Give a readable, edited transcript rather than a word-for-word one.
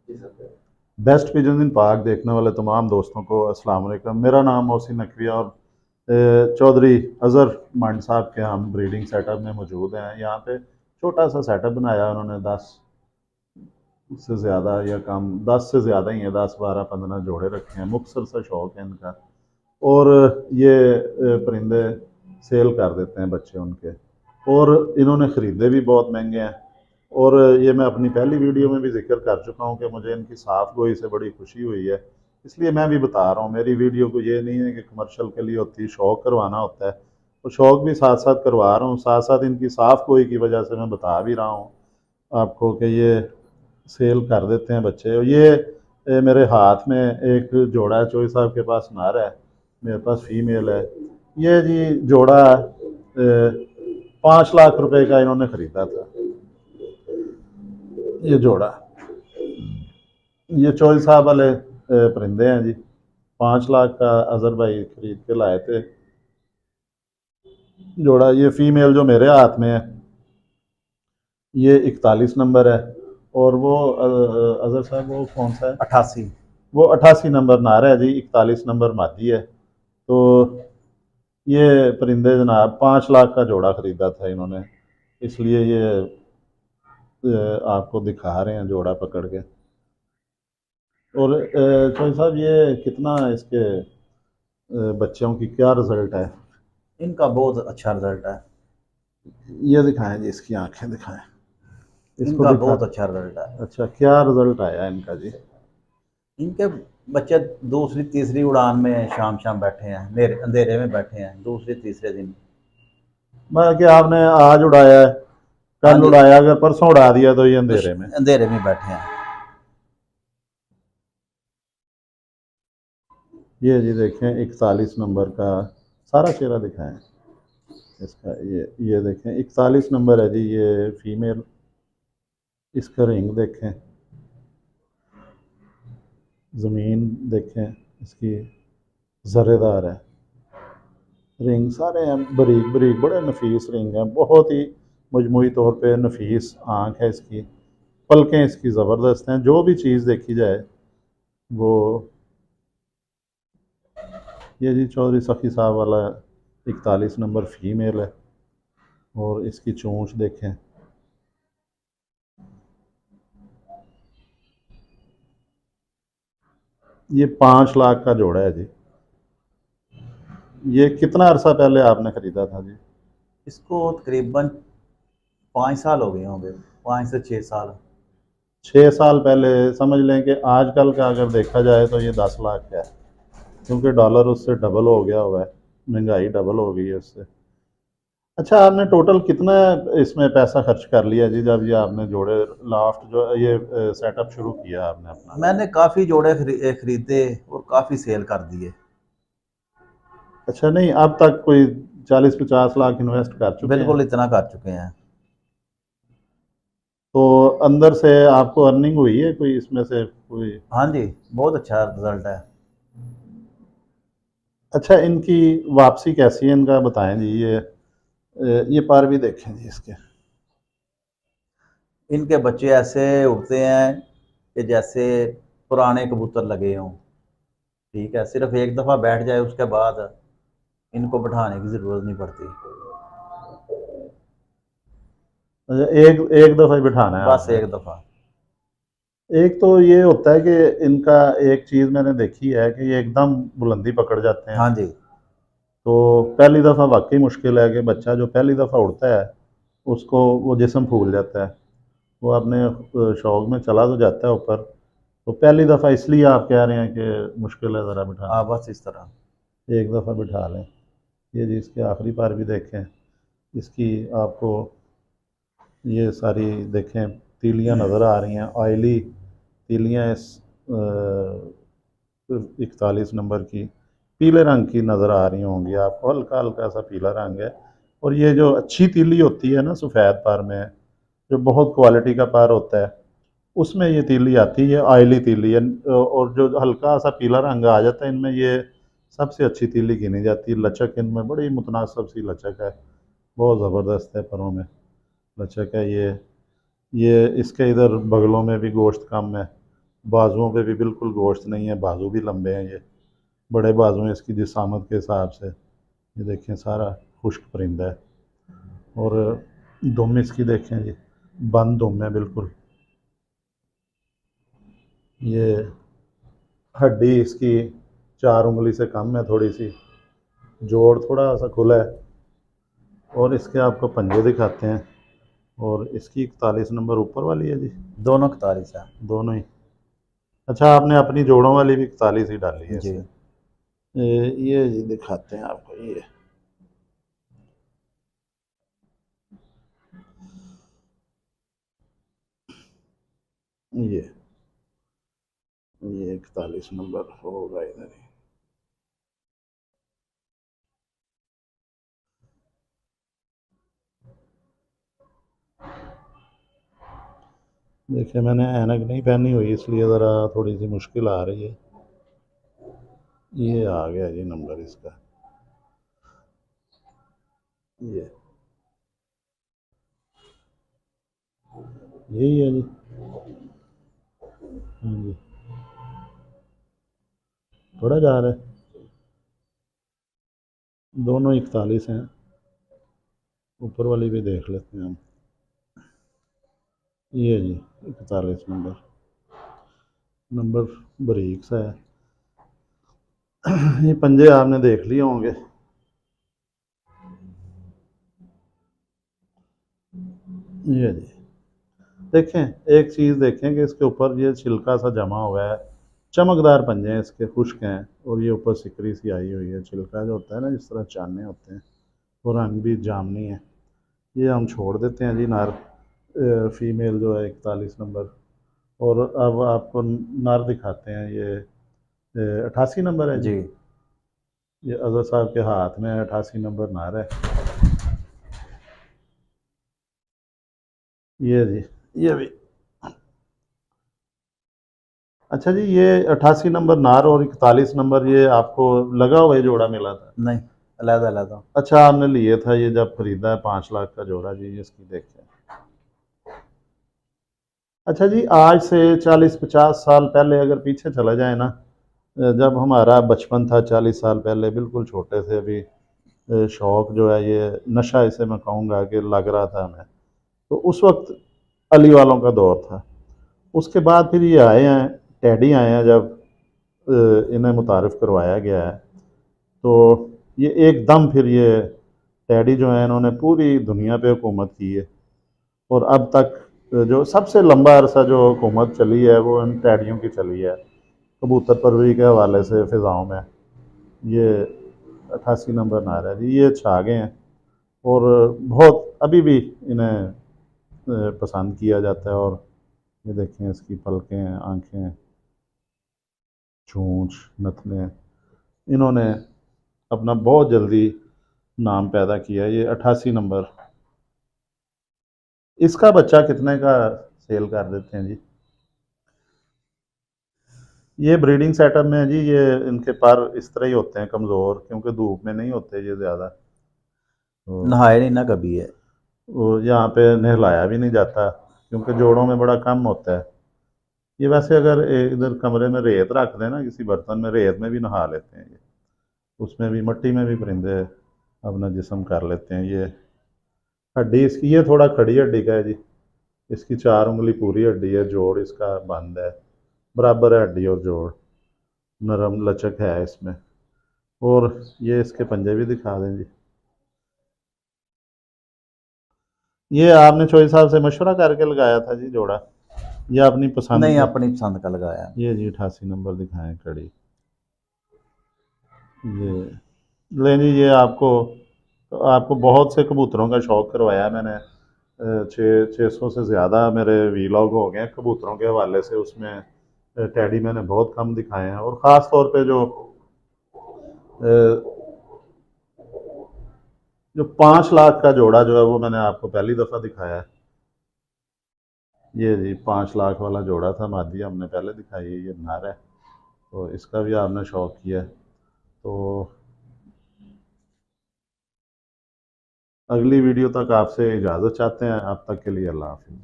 Best pigeon इन पाक देखने वाले तमाम दोस्तों को अस्सलाम वालेकुम। मेरा नाम मोहसिन नकवी और चौधरी अज़हर मंड साहब के हम ब्रीडिंग सेटअप में मौजूद हैं। यहाँ पे छोटा सा सेटअप बनाया उन्होंने, 10 से ज़्यादा या कम, 10 से ज़्यादा ही है, 10 12 15 जोड़े रखे हैं। मुख्तसर सा शौक़ है इनका और ये परिंदे सेल कर देते हैं बच्चे उनके, और इन्होंने ख़रीदे भी बहुत महंगे हैं। और ये मैं अपनी पहली वीडियो में भी जिक्र कर चुका हूँ कि मुझे इनकी साफ़ गोई से बड़ी खुशी हुई है, इसलिए मैं भी बता रहा हूँ। मेरी वीडियो को ये नहीं है कि कमर्शियल के लिए होती है, शौक़ करवाना होता है, तो शौक़ भी साथ साथ करवा रहा हूँ, साथ साथ इनकी साफ़ गोई की वजह से मैं बता भी रहा हूँ आपको कि ये सेल कर देते हैं बच्चे। और ये मेरे हाथ में एक जोड़ा है, चोई साहब के पास नर है, मेरे पास फीमेल है। ये जी जोड़ा 5 लाख रुपए का इन्होंने ख़रीदा था, ये जोड़ा। ये चोई साहब वाले परिंदे हैं जी, 5 लाख का अजहर भाई खरीद के लाए थे जोड़ा। ये फीमेल जो मेरे हाथ में है ये 41 नंबर है, और वो अजहर साहब वो कौन सा है? 88। वो 88 नंबर नार है जी, 41 नंबर मादी है। तो ये परिंदे जनाब 5 लाख का जोड़ा ख़रीदा था इन्होंने, इसलिए ये आपको दिखा रहे हैं जोड़ा पकड़ के। और चौधरी साहब ये कितना इसके बच्चों की क्या रिज़ल्ट है? इनका बहुत अच्छा रिजल्ट है। ये दिखाएं जी, इसकी आंखें दिखाएं, इसको इनका दिखा। बहुत अच्छा रिजल्ट है। अच्छा, क्या रिज़ल्ट आया इनका जी? इनके बच्चे दूसरी तीसरी उड़ान में शाम शाम बैठे हैं, अंधेरे में बैठे हैं दूसरे तीसरे दिन। मैं कि आपने आज उड़ाया है, हाँ कल जी, उड़ाया, अगर परसों उड़ा दिया तो ये तो अंधेरे में। अंधेरे में बैठे हैं। ये जी देखें 41 नंबर का सारा चेहरा दिखाएं इसका। ये देखें 41 नंबर है जी, ये फीमेल। इसका रिंग देखें, ज़मीन देखें इसकी, ज़र्रेदार है रिंग, सारे हैं बारीक बारीक, बड़े नफीस रिंग हैं, बहुत ही मजमूई तौर पे नफीस आँख है इसकी। पलकें इसकी ज़बरदस्त हैं, जो भी चीज़ देखी जाए वो। ये जी चौधरी सखी साहब वाला 41 नंबर फीमेल है, और इसकी चोंच देखें। ये 5 लाख का जोड़ा है जी। ये कितना अरसा पहले आपने ख़रीदा था जी? इसको तकरीबन 5 साल हो गए होंगे, 5 से 6 साल। 6 साल पहले, समझ लें कि आजकल का अगर देखा जाए तो ये 10 लाख का है, क्योंकि डॉलर उससे डबल हो गया हुआ है, महंगाई डबल हो गई है उससे। अच्छा, आपने टोटल कितना इसमें पैसा खर्च कर लिया जी, जब ये आपने जोड़े लास्ट जो ये सेटअप शुरू किया आपने अपना? मैंने काफ़ी जोड़े खरीदे और काफ़ी सेल कर दिए। अच्छा, नहीं अब तक कोई 40-50 लाख इन्वेस्ट कर चुके हैं? बिल्कुल इतना कर चुके हैं। तो अंदर से आपको अर्निंग हुई है कोई इसमें से कोई? हाँ जी, बहुत अच्छा रिजल्ट है। अच्छा, इनकी वापसी कैसी है इनका बताएं जी। ये पार भी देखें जी इसके। इनके बच्चे ऐसे उड़ते हैं कि जैसे पुराने कबूतर लगे हों। ठीक है, सिर्फ एक दफ़ा बैठ जाए उसके बाद इनको बैठाने की ज़रूरत नहीं पड़ती। अच्छा, एक एक दफ़ा ही बिठाना है बस आपने? एक दफ़ा। एक तो ये होता है कि इनका एक चीज़ मैंने देखी है कि ये एकदम बुलंदी पकड़ जाते हैं, हाँ जी। तो पहली दफ़ा वाकई मुश्किल है कि बच्चा जो पहली दफ़ा उड़ता है उसको वो जिस्म फूल जाता है, वो अपने शौक में चला तो जाता है ऊपर, तो पहली दफ़ा इसलिए आप कह रहे हैं कि मुश्किल है ज़रा हाँ, बिठाना। बस इस तरह। एक दफ़ा बिठा लें। ये जी इसके आखिरी बार भी देखें, इसकी आपको ये सारी देखें तीलियां नज़र आ रही हैं, ऑयली तीलियां इस 41 नंबर की पीले रंग की नज़र आ रही होंगी आपको, हल्का हल्का सा पीला रंग है। और ये जो अच्छी तीली होती है ना सफ़ेद पर में, जो बहुत क्वालिटी का पर होता है, उसमें ये तीली आती है, ऑयली तीली है। और जो हल्का सा पीला रंग आ जाता है इनमें, ये सबसे अच्छी तीली गिनी जाती है। लचक इनमें बड़ी मुतनासिब सी लचक है, बहुत ज़बरदस्त है परों में लचक है। ये इसके इधर बगलों में भी गोश्त कम है, बाजुओं पे भी बिल्कुल गोश्त नहीं है, बाजू भी लंबे हैं, ये बड़े बाजू हैं इसकी जिसामत के हिसाब से। ये देखें सारा खुश्क परिंदा है। और दुम इसकी देखें जी, बंद दुम है बिल्कुल। ये हड्डी इसकी 4 उंगली से कम है थोड़ी सी, जोड़ थोड़ा सा खुला है। और इसके आपको पंजे दिखाते हैं। और इसकी 41 नंबर ऊपर वाली है जी, दोनों 41 है दोनों ही। अच्छा, आपने अपनी जोड़ों वाली भी 41 ही डाली है जी। इसमें। ये जी दिखाते हैं आपको, ये ये 41 नंबर होगा इधर ही। देखिए मैंने ऐनक नहीं पहनी हुई इसलिए ज़रा थोड़ी सी मुश्किल आ रही है। ये आ गया जी नंबर इसका, ये यही है जी। हाँ जी, थोड़ा जा रहा है, दोनों 41 हैं। ऊपर वाली भी देख लेते हैं हम। ये जी 41 नंबर, नंबर बारीक सा है। ये पंजे आपने देख लिए होंगे। ये जी देखें, एक चीज़ देखें कि इसके ऊपर ये छिलका सा जमा हुआ है, चमकदार पंजे हैं इसके, खुश्क हैं। और ये ऊपर सिकरी सी आई हुई है, छिलका जो होता है ना जिस तरह चाने होते हैं, वो रंग भी जामनी है। ये हम छोड़ देते हैं जी नर। फीमेल जो है 41 नंबर। और अब आपको नर दिखाते हैं। ये 88 नंबर है जी। जी। ये अजहर साहब के हाथ में 88 नंबर नर है। ये जी, ये भी। अच्छा जी, ये 88 नंबर नार और 41 नंबर ये आपको लगा हुआ है जोड़ा मिला था? नहीं, अलग अलग। अच्छा, आपने लिए था ये जब खरीदा है, 5 लाख का जोड़ा जी, इसकी देखें। अच्छा जी, आज से 40-50 साल पहले अगर पीछे चला जाए ना, जब हमारा बचपन था 40 साल पहले, बिल्कुल छोटे थे अभी, शौक जो है ये नशा इसे मैं कहूँगा कि लग रहा था हमें, तो उस वक्त अली वालों का दौर था। उसके बाद फिर ये आए हैं, टैडी आए हैं, जब इन्हें मुतारफ़ करवाया गया है, तो ये एकदम फिर ये टैडी जो है इन्होंने पूरी दुनिया पे हुकूमत की है। और अब तक जो सबसे लंबा अरसा जो हुकूमत चली है वो इन टैडियों की चली है, कबूतर परवरी के हवाले से फ़िज़ाओं में। ये 88 नंबर नारा है जी, ये छा गए हैं। और बहुत अभी भी इन्हें पसंद किया जाता है। और ये देखें इसकी पलकें, आँखें, चोंच, नथने, इन्होंने अपना बहुत जल्दी नाम पैदा किया है। ये 88 नंबर। इसका बच्चा कितने का सेल कर देते हैं जी? ये ब्रीडिंग सेटअप में है जी। ये इनके पर इस तरह ही होते हैं, कमज़ोर, क्योंकि धूप में नहीं होते ये ज़्यादा, तो नहाए नहीं ना कभी है। वो यहाँ पे नहलाया भी नहीं जाता क्योंकि जोड़ों में बड़ा कम होता है। ये वैसे अगर इधर कमरे में रेत रख दें ना, किसी बर्तन में, रेत में भी नहा लेते हैं ये, उसमें भी, मिट्टी में भी परिंदे अपना जिस्म कर लेते हैं। ये हड्डी इसकी, ये थोड़ा खड़ी हड्डी का है जी। इसकी 4 उंगली पूरी हड्डी है, जोड़ इसका बंद है, बराबर है हड्डी और जोड़, नरम लचक है इसमें। और ये इसके पंजे भी दिखा दें जी। ये आपने चोई साहब से मशवरा करके लगाया था जी जोड़ा, या अपनी पसंद नहीं, के? अपनी पसंद का लगाया। ये जी 88 नंबर दिखाएं कड़ी। ये लें जी, ये आपको आपको बहुत से कबूतरों का शौक़ करवाया मैंने। 600 से ज़्यादा मेरे वीलॉग हो गए हैं कबूतरों के हवाले से। उसमें टैडी मैंने बहुत कम दिखाए हैं। और ख़ास तौर पे जो 5 लाख का जोड़ा जो है वो मैंने आपको पहली दफ़ा दिखाया है। ये जी 5 लाख वाला जोड़ा था, मादी हमने पहले दिखाई है, ये नर है। तो इसका भी आपने शौक़ किया है। तो अगली वीडियो तक आपसे इजाज़त चाहते हैं। अब तक के लिए अल्लाह हाफ़िज़।